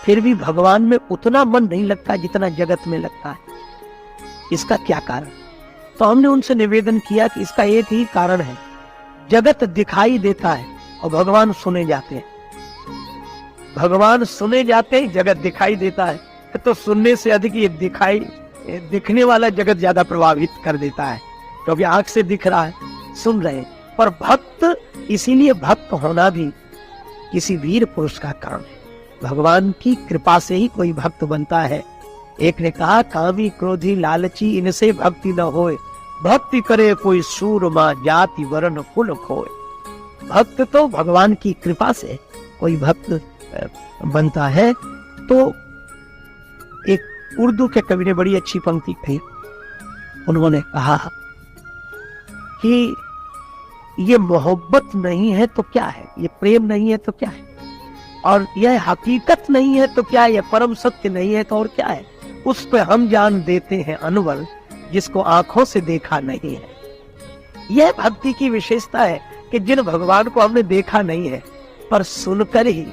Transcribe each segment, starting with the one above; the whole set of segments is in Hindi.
फिर भी भगवान में उतना मन नहीं लगता जितना जगत में लगता है। इसका क्या कारण? तो हमने उनसे निवेदन किया कि इसका एक ही कारण है, जगत दिखाई देता है और भगवान सुने जाते हैं। भगवान सुने जाते हैं, जगत दिखाई देता है, तो सुनने से अधिक ये दिखने वाला जगत ज्यादा प्रभावित कर देता है, क्योंकि आंख से दिख रहा है, सुन रहे हैं। पर भक्त, इसीलिए भक्त होना भी किसी वीर पुरुष का काम है। भगवान की कृपा से ही कोई भक्त बनता है। एक ने कहा, कामी क्रोधी लालची इनसे भक्ति न होए, भक्ति करे कोई सूरमा जाति वर्ण कुल खोए। भक्त तो भगवान की कृपा से कोई भक्त बनता है। तो एक उर्दू के कवि ने बड़ी अच्छी पंक्ति कही। उन्होंने कहा कि ये मोहब्बत नहीं है तो क्या है, ये प्रेम नहीं है तो क्या है, और यह हकीकत नहीं है तो क्या है, यह परम सत्य नहीं है तो और क्या है। उस पे हम जान देते हैं अनवर, जिसको आंखों से देखा नहीं है। यह भक्ति की विशेषता है कि जिन भगवान को हमने देखा नहीं है, पर सुनकर ही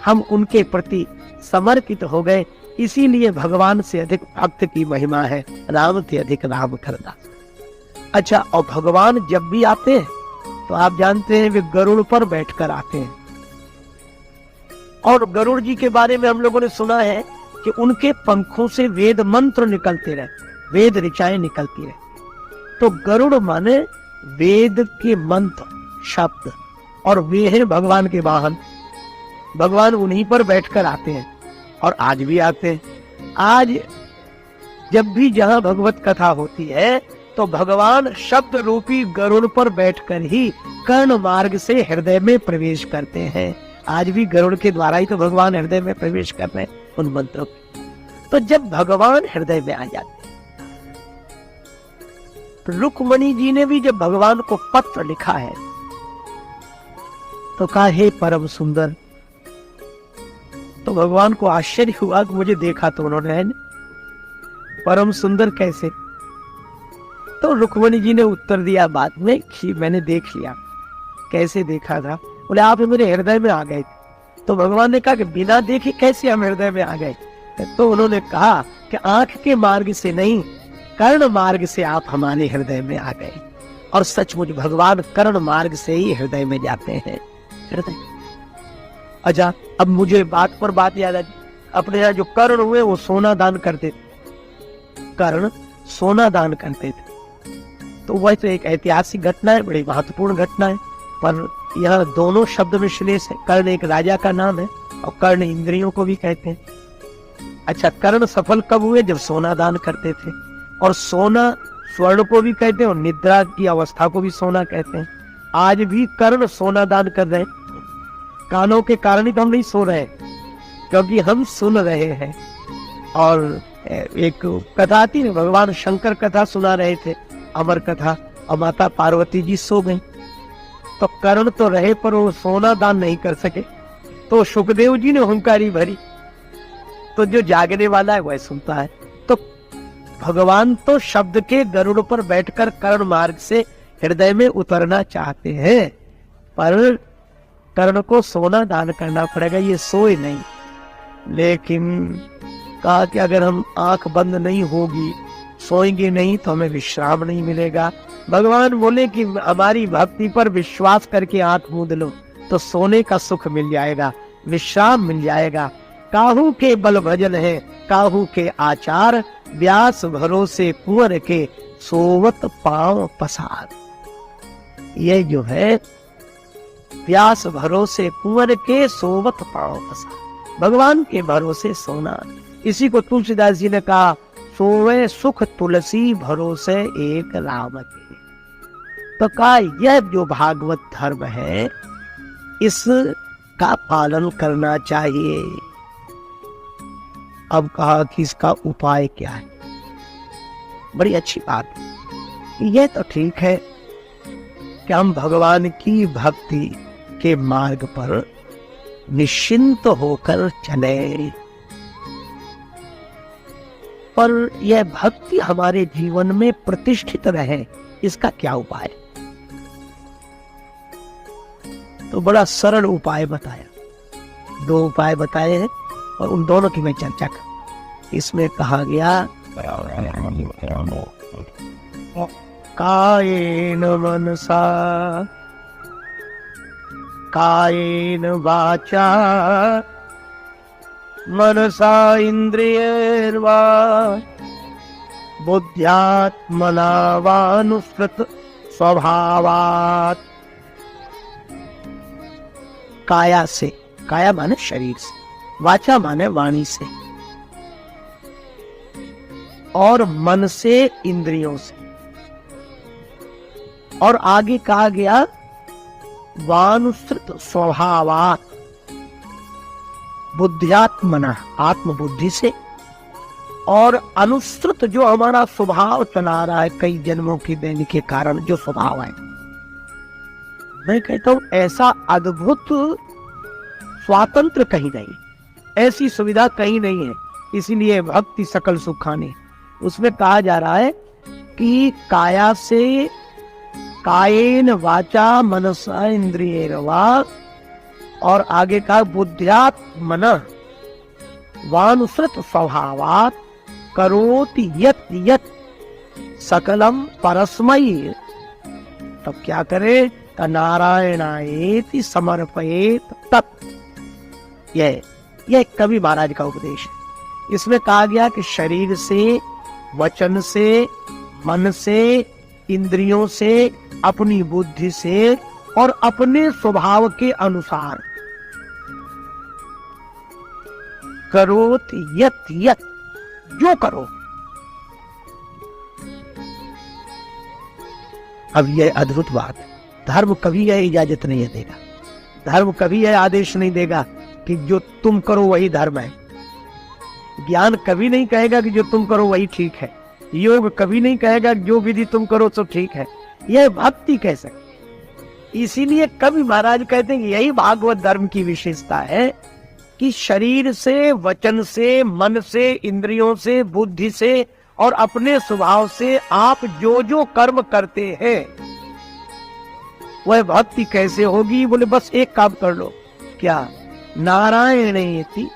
हम उनके प्रति समर्पित हो गए। इसीलिए भगवान से अधिक भक्त की महिमा है, राम से अधिक राम करना। अच्छा, और भगवान जब भी आते हैं तो आप जानते हैं वे गरुड़ पर बैठकर आते हैं। और गरुड़ जी के बारे में हम लोगों ने सुना है कि उनके पंखों से वेद मंत्र निकलते रहे, वेद ऋचाएं निकलती रहे। तो गरुड़ माने वेद के मंत्र शब्द, और वे हैं भगवान के वाहन। भगवान उन्हीं पर बैठकर आते हैं और आज भी आते हैं। आज जब भी जहां भगवत कथा होती है तो भगवान शब्द रूपी गरुड़ पर बैठकर ही कर्ण मार्ग से हृदय में प्रवेश करते हैं। आज भी गरुड़ के द्वारा ही तो भगवान हृदय में प्रवेश कर रहे हैं उन मंत्रों। तो जब भगवान हृदय में आ जाते हैं, रुक्मणी जी ने भी जब भगवान को पत्र लिखा है तो कहा, हे परम सुंदर। तो भगवान को आश्चर्य हुआ कि मुझे देखा तो उन्होंने है, परम सुंदर कैसे? तो रुक्मणी जी ने उत्तर दिया बाद में कि मैंने देख लिया। कैसे देखा था? बोले आप मेरे हृदय में आ गए थे। तो भगवान ने कहा कि बिना देखे कैसे हम हृदय में आ गए? तो उन्होंने कहा कि आंख के मार्ग से नहीं, कर्ण मार्ग से आप हमारे हृदय में आ गए। और सचमुच भगवान कर्ण मार्ग से ही हृदय में जाते हैं। हृदय। अच्छा, अब मुझे बात पर बात याद आई। अपने यहाँ जो कर्ण हुए वो सोना दान करते थे। कर्ण सोना दान करते थे। तो वह तो एक ऐतिहासिक घटना है, बड़ी महत्वपूर्ण घटना है। पर यह दोनों शब्द में श्लेष है। कर्ण एक राजा का नाम है और कर्ण इंद्रियों को भी कहते हैं। अच्छा, कर्ण सफल कब हुए? जब सोना दान करते थे। और सोना स्वर्ण को भी कहते हैं और निद्रा की अवस्था को भी सोना कहते हैं। आज भी कर्ण सोना दान कर रहे हैं। कानों के कारण ही तो हम नहीं सो रहे, क्योंकि हम सुन रहे हैं। और एक कथा थी, भगवान शंकर कथा सुना रहे थे, अमर कथा, और माता पार्वती जी सो गई। तो कर्ण तो रहे पर वो सोना दान नहीं कर सके। तो सुखदेव जी ने हुंकारी भरी। तो जो जागने वाला है वह सुनता है। तो भगवान तो शब्द के गरुड़ पर बैठकर कर्ण मार्ग से हृदय में उतरना चाहते हैं, पर कर्ण को सोना दान करना पड़ेगा, ये सोए नहीं। लेकिन कहा कि अगर हम आंख बंद नहीं होगी, सोएंगे नहीं, तो हमें विश्राम नहीं मिलेगा। भगवान बोले कि हमारी भक्ति पर विश्वास करके आंख मूंद लो तो सोने का सुख मिल जाएगा, विश्राम मिल जाएगा। काहू के बल भजन है, काहू के आचार, व्यास भरोसे कुंवर के सोवत पांव पसार। ये जो है व्यास भरोसे कुंवर के सोवत पांव पसार, भगवान के भरोसे सोना। इसी को तुलसीदास जी ने कहा, सोवे सुख तुलसी भरोसे एक राम के। तो कहा यह जो भागवत धर्म है इसका पालन करना चाहिए। अब कहा कि इसका उपाय क्या है? बड़ी अच्छी बात है। यह तो ठीक है कि हम भगवान की भक्ति के मार्ग पर निश्चिंत होकर चले, पर यह भक्ति हमारे जीवन में प्रतिष्ठित रहे, इसका क्या उपाय? तो बड़ा सरल उपाय बताया, 2 उपाय बताए हैं। और उन दोनों की मैं चर्चा कर। इसमें कहा गया कायेन मनसा कायेन वाचा मनसा इंद्रियैर्वा बुद्ध्यात्मना वानुसृत स्वभावात्। काया से, काया माने शरीर से, वाचा माने वाणी से, और मन से इंद्रियों से, और आगे कहा गया वानुसृत स्वभावात् बुद्ध्यात्मना आत्मबुद्धि से, और अनुसृत जो हमारा स्वभाव चला रहा है कई जन्मों की देने के कारण जो स्वभाव है। मैं कहता हूं ऐसा अद्भुत स्वातंत्र कहीं नहीं, ऐसी सुविधा कहीं नहीं है। इसीलिए भक्ति सकल सुखानी, उसमें कहा जा रहा है कि काया से कायेन वाचा मनसा इंद्रियैर्वा, और आगे का बुद्ध्यात्मना वानुसृत स्वभावात् करोति यत् यत् सकलम परस्मै। तब क्या करे? नारायणायेति समर्पयेत तत्। यह कवि महाराज का उपदेश है। इसमें कहा गया कि शरीर से, वचन से, मन से, इंद्रियों से, अपनी बुद्धि से और अपने स्वभाव के अनुसार करोत यत यत, जो करो। अब यह अद्भुत बात है। धर्म कभी यह इजाजत नहीं देगा, धर्म कभी यह आदेश नहीं देगा कि जो तुम करो वही धर्म है। ज्ञान कभी नहीं कहेगा कि जो तुम करो वही ठीक है। योग कभी नहीं कहेगा जो विधि तुम करो तो ठीक है। यह भक्ति कह सकती। इसीलिए कवि महाराज कहते हैं कि यही भागवत धर्म की विशेषता है कि शरीर से, वचन से, मन से, इंद्रियों से, बुद्धि से और अपने स्वभाव से आप जो जो कर्म करते हैं वह भक्ति कैसे होगी? बोले बस एक काम कर लो। क्या? नारायणेति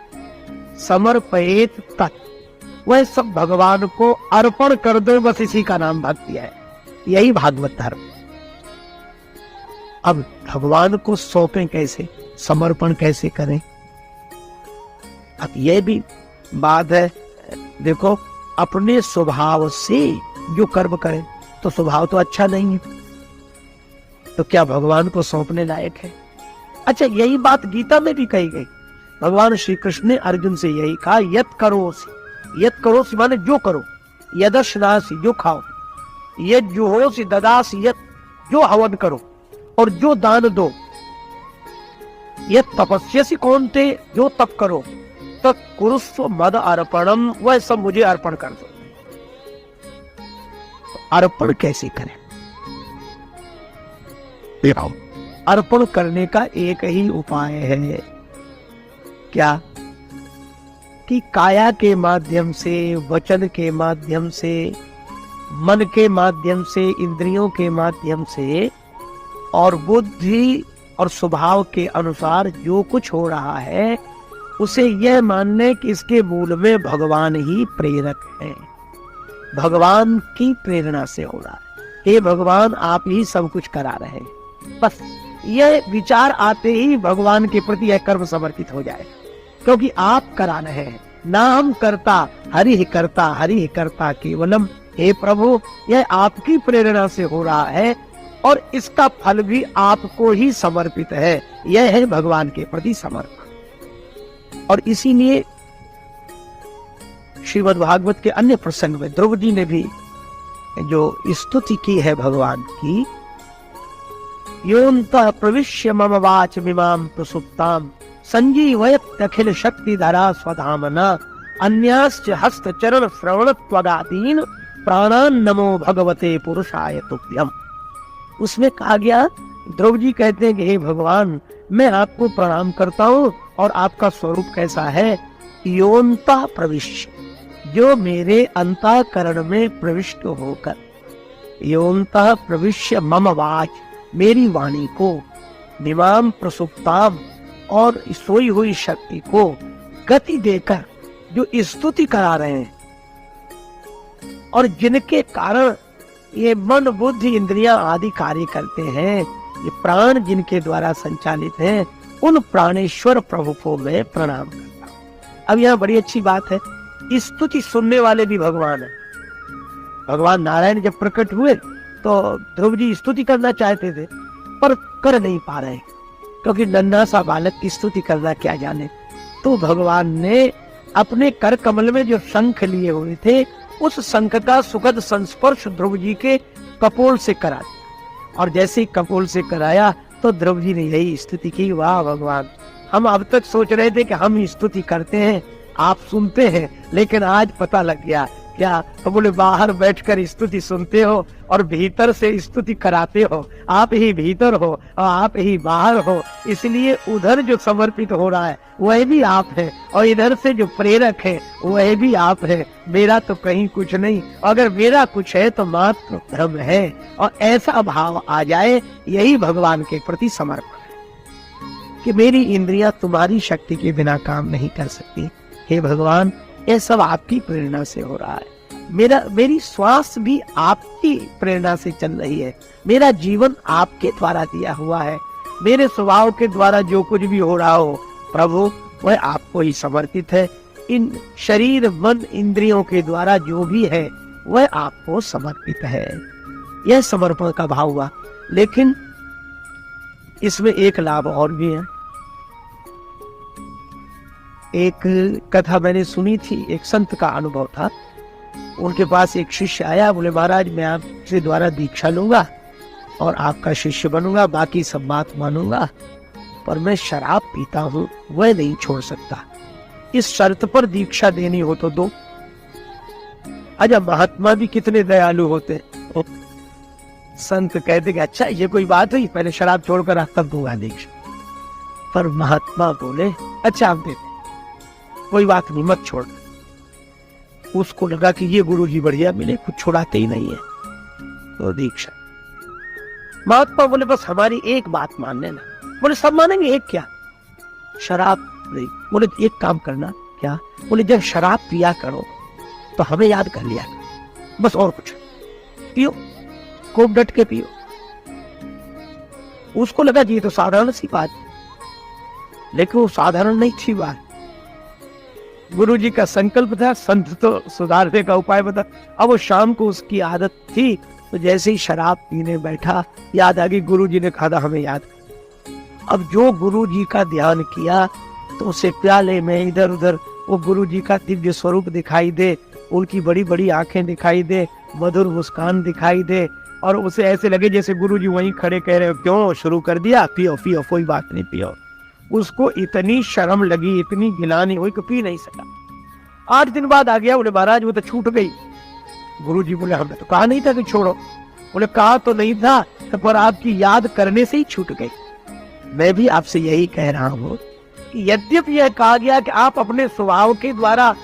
समर्पयेत तत्। वह सब भगवान को अर्पण कर दो, बस इसी का नाम भक्ति है। यही भागवत धर्म। अब भगवान को सौंपें कैसे, समर्पण कैसे करें? अब यह भी बात है। देखो, अपने स्वभाव से जो कर्म करें तो स्वभाव तो अच्छा नहीं है, तो क्या भगवान को सौंपने लायक है? अच्छा, यही बात गीता में भी कही गई। भगवान श्री कृष्ण ने अर्जुन से यही कहा, यत करोसि। यत करोसि माने जो करो, यदश्नासि जो खाओ, यद जुहोसि ददासि यत जो हवन करो और जो दान दो, यत तपस्यसि कौन्ते जो तप करो, तत् कुरुस्व मद अर्पणम, वह सब मुझे अर्पण कर दो। अर्पण कैसे करें? अर्पण करने का एक ही उपाय है। क्या? कि काया के माध्यम से, वचन के माध्यम से, मन के माध्यम से, इंद्रियों के माध्यम से और बुद्धि और स्वभाव के अनुसार जो कुछ हो रहा है उसे यह मानने कि इसके मूल में भगवान ही प्रेरक है, भगवान की प्रेरणा से हो रहा है। हे भगवान, आप ही सब कुछ करा रहे हैं। बस यह विचार आते ही भगवान के प्रति यह कर्म समर्पित हो जाए, क्योंकि आप करा रहे हैं। ना हम करता, हरि ही करता, हरि ही करता केवलम। हे प्रभु, यह आपकी प्रेरणा से हो रहा है और इसका फल भी आपको ही समर्पित है। यह है भगवान के प्रति समर्पण। और इसीलिए श्रीमद् भागवत के अन्य प्रसंग में द्रौपदी ने भी जो स्तुति की है भगवान की, योऽन्तः प्रविश्य मम वाचमिमां प्रसुप्तां संजीवयत् अखिल शक्तिधरा स्वधामना अन्याश्च हस्त चरण श्रवण त्वगादीन प्राणान नमो भगवते पुरुषाय तुभ्यम। उसमें कहा गया, द्रौपदी कहते हैं कि हे भगवान, मैं आपको प्रणाम करता हूँ और आपका स्वरूप कैसा है? योऽन्तः प्रविश्य, जो मेरे अंतःकरण में प्रविष्ट होकर, योऽन्तः प्रविश्य मम वाच, मेरी वाणी को, मिमां प्रसुप्ताम, और सोई हुई शक्ति को, गति देकर जो स्तुति करा रहे हैं और जिनके कारण ये मन बुद्धि इंद्रियां आदि कार्य करते हैं, ये प्राण जिनके द्वारा संचालित हैं, उन प्राणेश्वर प्रभु को मैं प्रणाम करता हूं। अब यहाँ बड़ी अच्छी बात है, स्तुति सुनने वाले भी भगवान है। भगवान नारायण जब प्रकट हुए तो ध्रुव जी स्तुति करना चाहते थे पर कर नहीं पा रहे, क्योंकि नन्हा सा बालक की स्तुति करना क्या जाने। तो भगवान ने अपने कर कमल में जो शंख लिए हुए थे, उस शंख का सुखद संस्पर्श ध्रुव जी के कपोल से करा दिया, और जैसे ही कपोल से कराया तो ध्रुव जी ने यही स्तुति की, वाह भगवान, हम अब तक सोच रहे थे कि हम स्तुति करते हैं, आप सुनते हैं, लेकिन आज पता लग गया। क्या? तो बोले बाहर बैठकर स्तुति सुनते हो और भीतर से स्तुति कराते हो। आप ही भीतर हो और आप ही बाहर हो, इसलिए उधर जो समर्पित हो रहा है वह भी आप है, और इधर से जो प्रेरक है वह भी आप है। मेरा तो कहीं कुछ नहीं, अगर मेरा कुछ है तो मात्र धर्म है, और ऐसा भाव आ जाए, यही भगवान के प्रति समर्पण है कि मेरी इंद्रियां तुम्हारी शक्ति के बिना काम नहीं कर सकती। हे भगवान, ये सब आपकी प्रेरणा से हो रहा है। मेरी श्वास भी आपकी प्रेरणा से चल रही है। मेरा जीवन आपके द्वारा दिया हुआ है। मेरे स्वभाव के द्वारा जो कुछ भी हो रहा हो प्रभु, वह आपको ही समर्पित है। इन शरीर मन इंद्रियों के द्वारा जो भी है वह आपको समर्पित है। यह समर्पण का भाव हुआ। लेकिन इसमें एक लाभ और भी है। एक कथा मैंने सुनी थी, एक संत का अनुभव था। उनके पास एक शिष्य आया, बोले महाराज मैं आपसे द्वारा दीक्षा लूंगा और आपका शिष्य बनूंगा, बाकी सब बात मानूंगा, पर मैं शराब पीता हूं, वह नहीं छोड़ सकता। इस शर्त पर दीक्षा देनी हो तो दो। अच्छा, महात्मा भी कितने दयालु होते। संत कहते कि अच्छा ये कोई बात हुई, पहले शराब छोड़कर तब दूंगा दीक्षा। पर महात्मा बोले अच्छा आप देते, कोई बात नहीं, मत छोड़। उसको लगा कि ये गुरुजी बढ़िया मिले, कुछ छोड़ाते ही नहीं है, तो दीक्षा। महात्मा बोले बस हमारी एक बात मान लेना। बोले सब मानेंगे, एक क्या? शराब नहीं। बोले एक काम करना। क्या? बोले जब शराब पिया करो तो हमें याद कर लिया करो, बस और कुछ पियो, खूब डट के पियो। उसको लगा जी ये तो साधारण सी बात, लेकिन वो साधारण नहीं थी बात। गुरु जी का संकल्प था, संत तो सुधारने का उपाय बता। अब वो शाम को उसकी आदत थी, तो जैसे ही शराब पीने बैठा, याद आ गई गुरु जी ने कहा हमें याद। अब जो गुरु जी का ध्यान किया तो उसे प्याले में इधर उधर वो गुरु जी का दिव्य स्वरूप दिखाई दे, उनकी बड़ी बड़ी आंखें दिखाई दे, मधुर मुस्कान दिखाई दे, और उसे ऐसे लगे जैसे गुरु जी वहीं खड़े कह रहे हो, क्यों शुरू कर दिया, पियो पियो, कोई बात नहीं पियो। उसको इतनी शर्म लगी, इतनी गिलानी हुई कि पी नहीं सका। 8 दिन बाद आ गया, बोले महाराज वो तो छूट गई। गुरुजी बोले हमने तो कहा नहीं था कि छोड़ो। बोले कहा तो नहीं था, पर आपकी याद करने से ही छूट गई। मैं भी आपसे यही कह रहा हूँ कि यद्यपि यह कहा गया कि आप अपने स्वभाव के द्वारा,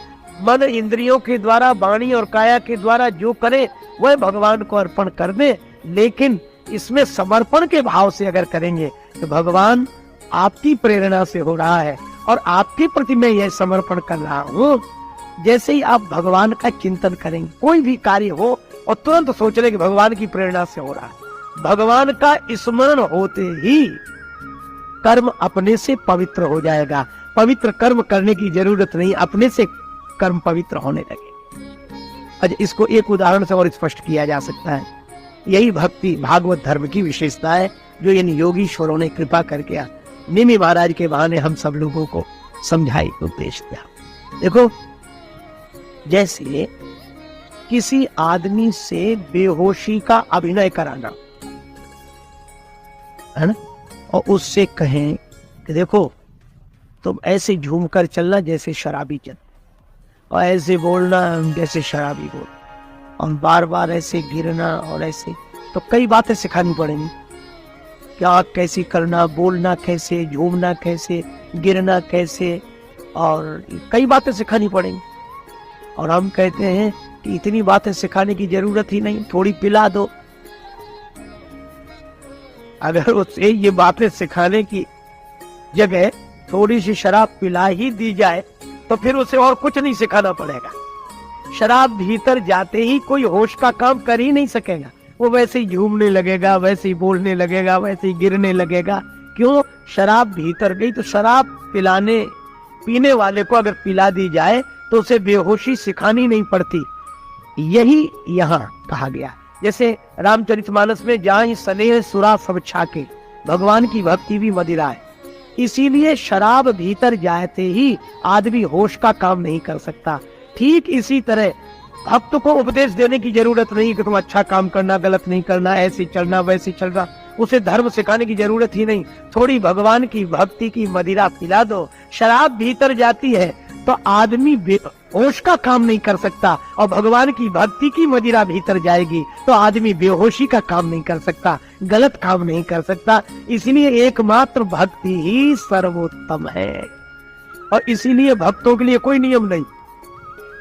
मन इंद्रियों के द्वारा, वाणी और काया के द्वारा जो करें वह भगवान को अर्पण कर दें, लेकिन इसमें समर्पण के भाव से अगर करेंगे तो भगवान आपकी प्रेरणा से हो रहा है और आपके प्रति मैं यह समर्पण कर रहा हूँ। जैसे ही आप भगवान का चिंतन करेंगे, कोई भी कार्य हो और तुरंत सोच रहे कि भगवान की प्रेरणा से हो रहा है, भगवान का स्मरण होते ही कर्म अपने से पवित्र हो जाएगा। पवित्र कर्म करने की जरूरत नहीं, अपने से कर्म पवित्र होने लगे। अच्छा, इसको एक उदाहरण से और स्पष्ट किया जा सकता है। यही भक्ति भागवत धर्म की विशेषता है जो इन योगीश्वरों ने कृपा करके निमि महाराज के बहाने हम सब लोगों को समझाई, उपदेश दिया। देखो, जैसे किसी आदमी से बेहोशी का अभिनय कराना है ना, और उससे कहें कि देखो तुम ऐसे झूम कर चलना जैसे शराबी चल, और ऐसे बोलना जैसे शराबी बोल, और बार बार ऐसे गिरना, और ऐसे तो कई बातें सिखानी पड़ेंगी। क्या कैसे करना, बोलना कैसे, झूमना कैसे, गिरना कैसे, और कई बातें सिखानी पड़ेंगी। और हम कहते हैं कि इतनी बातें सिखाने की जरूरत ही नहीं, थोड़ी पिला दो। अगर उसे ये बातें सिखाने की जगह थोड़ी सी शराब पिला ही दी जाए तो फिर उसे और कुछ नहीं सिखाना पड़ेगा। शराब भीतर जाते ही कोई होश का काम कर ही नहीं सकेगा, वो वैसे ही झूमने लगेगा, वैसे ही बोलने लगेगा, वैसे ही गिरने लगेगा। क्यों? शराब भीतर गई। तो शराब पीने वाले को अगर पिला दी जाए तो उसे बेहोशी सिखानी नहीं पड़ती। यही यहाँ कहा गया। जैसे रामचरितमानस में जहां स्नेह सुरा सब छाके, भगवान की भक्ति भी मदिरा है। इसीलिए शराब भीतर जाते ही आदमी होश का काम नहीं कर सकता। ठीक इसी तरह भक्त को उपदेश देने की जरूरत नहीं कि तुम अच्छा काम करना, गलत नहीं करना, ऐसे चलना वैसे चलना, उसे धर्म सिखाने की जरूरत ही नहीं। थोड़ी भगवान की भक्ति की मदिरा पिला दो। शराब भीतर जाती है तो आदमी होश का काम नहीं कर सकता, और भगवान की भक्ति की मदिरा भीतर जाएगी तो आदमी बेहोशी का काम नहीं कर सकता, गलत काम नहीं कर सकता। इसलिए एकमात्र भक्ति ही सर्वोत्तम है। और इसीलिए भक्तों के लिए कोई नियम नहीं।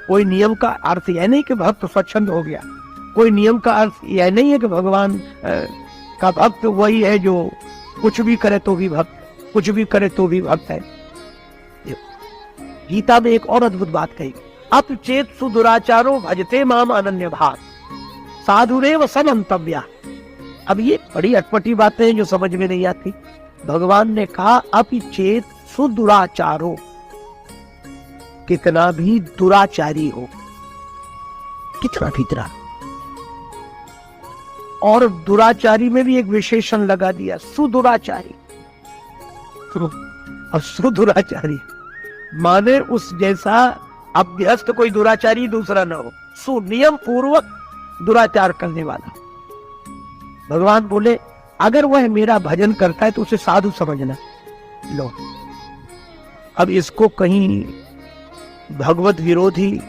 कोई नियम का अर्थ यह नहीं कि भक्त स्वच्छंद हो गया। कोई नियम का अर्थ यह नहीं है कि भगवान का भक्त वही है जो कुछ भी करे तो भी भक्त, कुछ भी करे तो भी भक्त है। गीता में एक और अद्भुत बात कही, अपचेत सुदुराचारो भजते माम अनन्य भाव साधुरेव समन्तव्या। अब ये बड़ी अटपटी बातें हैं जो समझ में नहीं आती। भगवान ने कहा अपचेत सुदुराचारो, कितना भी दुराचारी हो, कितना भीतरा। और दुराचारी में भी एक विशेषण लगा दिया, सुदुराचारी। और सुदुराचारी माने उस जैसा अभ्यस्त कोई दुराचारी दूसरा न हो, सुनियम पूर्वक दुराचार करने वाला। भगवान बोले अगर वह मेरा भजन करता है तो उसे साधु समझना। लो, अब इसको कहीं भगवत विरोधी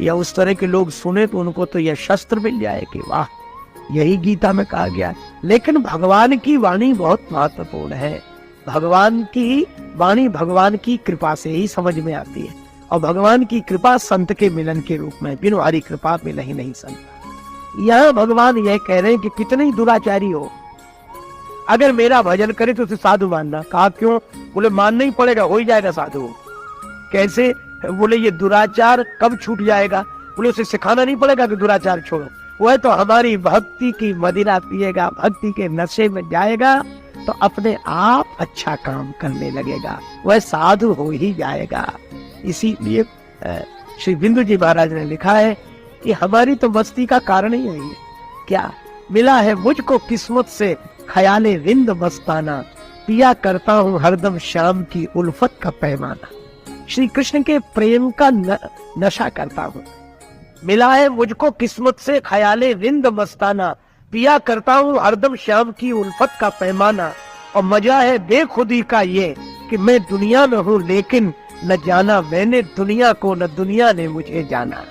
या उस तरह के लोग सुने तो उनको तो यह शस्त्र मिल जाए कि वाह, यही गीता में कहा गया। लेकिन भगवान की वाणी बहुत महत्वपूर्ण है। भगवान की वाणी भगवान की कृपा से ही समझ में आती है, और भगवान की कृपा संत के मिलन के रूप में, बिनु हरि कृपा मिल ही नहीं संत। यहाँ भगवान यह कह रहे हैं कि कितने ही दुराचारी हो, अगर मेरा भजन करे तो उसे साधु मानना। कहा क्यों? बोले मानना ही पड़ेगा, हो ही जाएगा साधु। कैसे? बोले ये दुराचार कब छूट जाएगा? बोले उसे सिखाना नहीं पड़ेगा कि दुराचार छोड़ो, वह तो हमारी भक्ति की मदिरा पिएगा, भक्ति के नशे में जाएगा तो अपने आप अच्छा काम करने लगेगा, वह साधु हो ही जाएगा। इसीलिए श्री बिंदु जी महाराज ने लिखा है कि हमारी तो मस्ती का कारण ही यही है। क्या मिला है मुझको किस्मत से ख्याले रिंद मस्ताना, पिया करता हूँ हरदम शाम की उल्फत का पैमाना। श्री कृष्ण के प्रेम का नशा करता हूँ। मिला है मुझको किस्मत से ख्याले रिंद मस्ताना, पिया करता हूँ हरदम शाम की उल्फत का पैमाना। और मजा है बेखुदी का ये कि मैं दुनिया में हूँ लेकिन न जाना मैंने दुनिया को, न दुनिया ने मुझे जाना।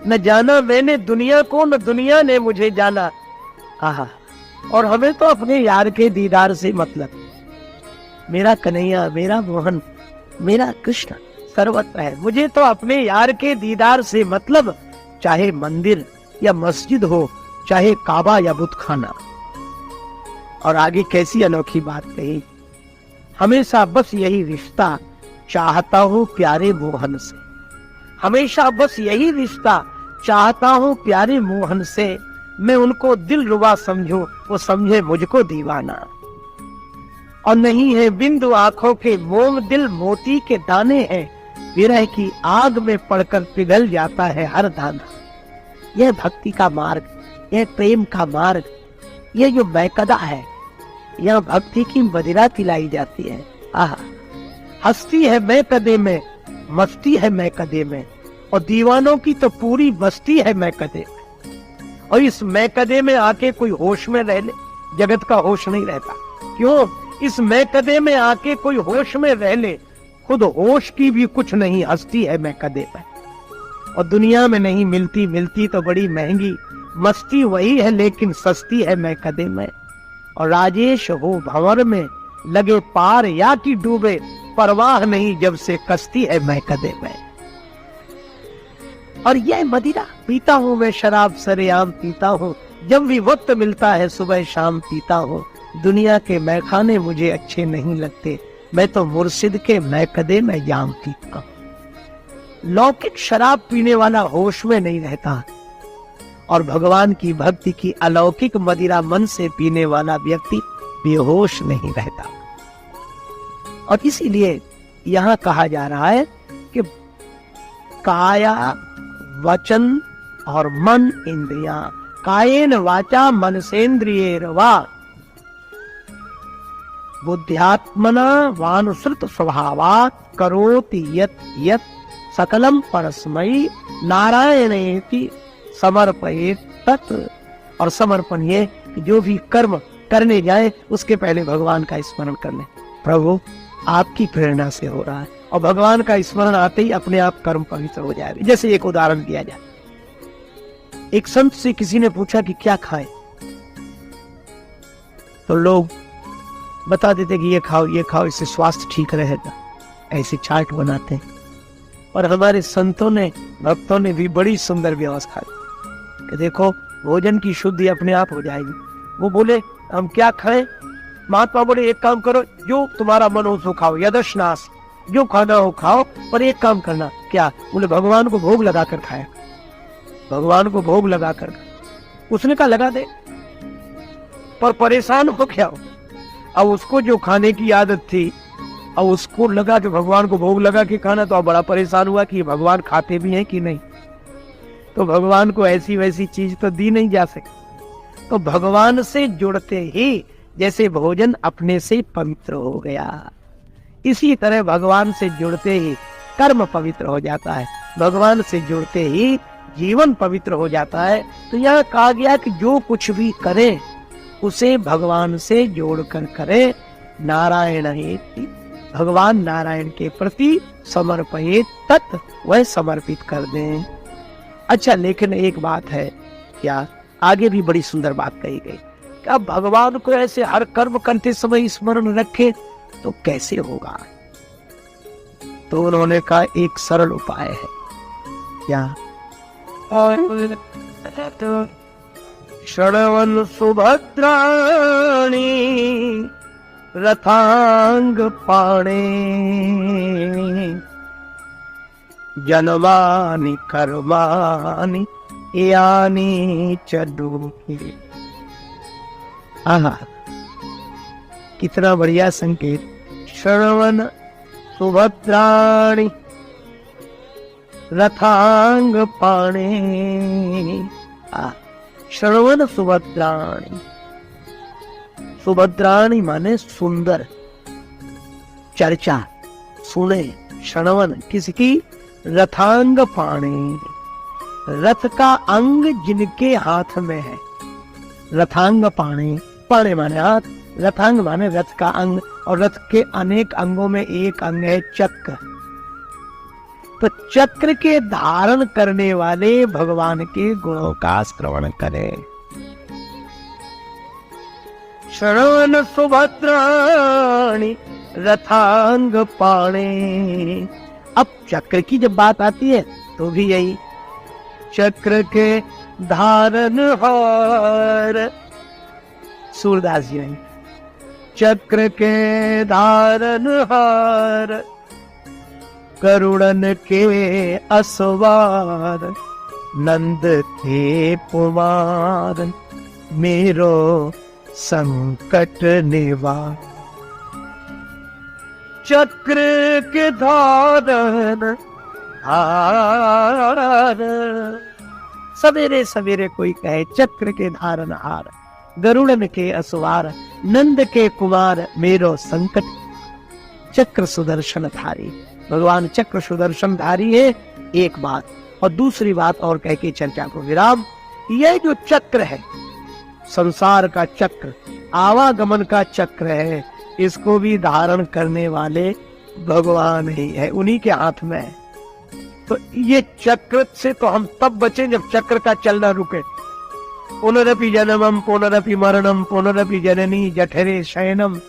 न जाना मैंने दुनिया को, न दुनिया ने मुझे जाना। आहा, और हमें तो अपने यार के दीदार से मतलब, मेरा कन्हैया, मेरा मोहन, मेरा कृष्ण सर्वत्र है। मुझे तो अपने यार के दीदार से मतलब, चाहे मंदिर या मस्जिद हो, चाहे काबा या बुतखाना। और आगे कैसी अनोखी बात कही, हमेशा बस यही रिश्ता चाहता हूँ प्यारे मोहन से। हमेशा बस यही रिश्ता चाहता हूँ प्यारे मोहन से, मैं उनको दिल रुबा समझूं, वो समझे मुझको दीवाना। और नहीं है बिंदु आंखों के मोम, दिल मोती के दाने हैं, विरह की आग में पड़कर पिघल जाता है हर दाना। यह भक्ति का मार्ग, यह प्रेम का मार्ग, यह जो मैकदा है, यह भक्ति की मदिरा पिलाई जाती है। आहा, हस्ती है मैकदे में, मस्ती है मैकदे में, और दीवानों की तो पूरी बस्ती है मैकदे में। और इस मैकदे में आके कोई होश में रह ले, जगत का होश नहीं रहता। क्यों? इस मैकदे में आके कोई होश में रह ले, खुद होश की भी कुछ नहीं हस्ती है मैकदे में। और दुनिया में नहीं मिलती, मिलती तो बड़ी महंगी, मस्ती वही है लेकिन सस्ती है मैकदे में। और राजेश हो भंवर में, लगे पार या कि डूबे, परवाह नहीं जब से कश्ती है मैकदे में। और यह मदिरा पीता हूँ मैं, शराब सरेआम पीता हूँ, जब भी वक्त मिलता है सुबह शाम पीता हूँ। दुनिया के मैखाने मुझे अच्छे नहीं लगते, मैं तो मुर्शिद के मैं कदे मैं जानती हूं। लौकिक शराब पीने वाला होश में नहीं रहता और भगवान की भक्ति की अलौकिक मदिरा मन से पीने वाला व्यक्ति बेहोश नहीं रहता। और इसीलिए यहां कहा जा रहा है कि काया वचन और मन इंद्रियां, कायेन वाचा मनसेन्द्रियैर्वा बुद्ध्यात्मना वानुसृत स्वभावात् करोति यत् यत् सकलम परस्मै नारायणेति समर्पयेत् तत्। और समर्पण ये कि जो भी कर्म करने जाए उसके पहले भगवान का स्मरण कर ले। प्रभु आपकी प्रेरणा से हो रहा है, और भगवान का स्मरण आते ही अपने आप कर्म पवित्र हो जाएगा। जैसे एक उदाहरण दिया जाए, एक संत से किसी ने पूछा कि क्या खाएं, तो लोग बता देते कि ये खाओ इससे स्वास्थ्य ठीक रहेगा, ऐसे चार्ट बनाते हैं। और हमारे संतों ने भक्तों ने भी बड़ी सुंदर व्यवस्था की कि देखो भोजन की शुद्धि अपने आप हो जाएगी। वो बोले हम क्या खाएं? महात्मा बोले एक काम करो, जो तुम्हारा मन हो सो खाओ, यदश्नास, जो खाना हो खाओ, पर एक काम करना। क्या? बोले भगवान को भोग लगा कर खाया। भगवान को भोग लगा कर, उसने कहा लगा दे, पर परेशान हो क्या हो? अब उसको जो खाने की आदत थी, अब उसको लगा कि भगवान को भोग लगा के खाना, तो अब बड़ा परेशान हुआ कि भगवान खाते भी हैं कि नहीं। तो भगवान को ऐसी वैसी चीज तो दी नहीं जा सकती। तो भगवान से जुड़ते ही जैसे भोजन अपने से पवित्र हो गया, इसी तरह भगवान से जुड़ते ही कर्म पवित्र हो जाता है, भगवान से जुड़ते ही जीवन पवित्र हो जाता है। तो यह कहा गया कि जो कुछ भी करें उसे भगवान से जोड़कर करें। नारायण हेति, भगवान नारायण के प्रति समर्पयेत् तत्, वह समर्पित कर दें। अच्छा, लेकिन एक बात है, क्या आगे भी बड़ी सुंदर बात कही गई, क्या भगवान को ऐसे हर कर्म करते समय स्मरण रखे तो कैसे होगा? तो उन्होंने कहा एक सरल उपाय है। क्या? श्रवण सुभद्राणि रथांग पाणे जनमानि कर्माणि यानि च दुःखी। आहा, कितना बढ़िया संकेत। श्रवण सुभद्राणि रथांग पाणे। श्रवण सुभद्राणि, सुभद्राणि माने सुंदर, चर्चा सुने, श्रवण किसकी? रथांग पाणे, रथ का अंग जिनके हाथ में है। रथांग पाणे, पाणे माने हाथ, रथांग माने रथ का अंग, और रथ के अनेक अंगों में एक अंग है चक्र। तो चक्र के धारण करने वाले भगवान के गुणों का श्रवण करें। श्रवण सुभद्राणि रथांग पाणे। अब चक्र की जब बात आती है तो भी यही, चक्र के धारण हार, सूरदास जी ने, चक्र के धारण हार करुणन के असवार, नंद के कुमार मेरो संकट निवार। चक्र के धारण हार, सवेरे सवेरे कोई कहे चक्र के धारण हार, गरुड़न के असवार, नंद के कुमार मेरो संकट। चक्र सुदर्शन धारी, भगवान चक्र सुदर्शन धारी है, एक बात। और दूसरी बात और कह के चर्चा को विराम। यह जो चक्र है, संसार का चक्र, आवागमन का चक्र है, इसको भी धारण करने वाले भगवान ही है, उन्हीं के हाथ में है। तो ये चक्र से तो हम तब बचें जब चक्र का चलना रुके। पुनरपि जन्मम पुनरपि मरणम पुनरपि जननी जठरे शयनम,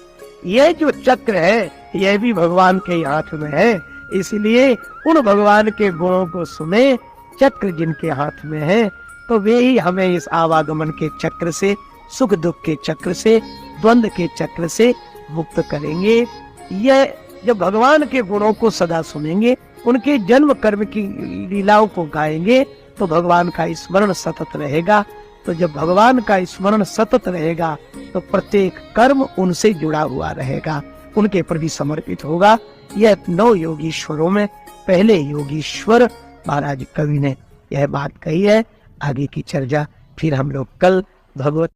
यह जो चक्र है यह भी भगवान के हाथ में है। इसलिए उन भगवान के गुणों को सुने। चक्र जिनके हाथ में है तो वे ही हमें इस आवागमन के चक्र से, सुख दुख के चक्र से, द्वंद्व के चक्र से मुक्त करेंगे। यह जब भगवान के गुणों को सदा सुनेंगे, उनके जन्म कर्म की लीलाओं को गाएंगे, तो भगवान का स्मरण सतत रहेगा। तो जब भगवान का स्मरण सतत रहेगा तो प्रत्येक कर्म उनसे जुड़ा हुआ रहेगा, उनके प्रति समर्पित होगा। यह 9 योगीश्वरों में पहले योगीश्वर महाराज कवि ने यह बात कही है। आगे की चर्चा फिर हम लोग कल भगवत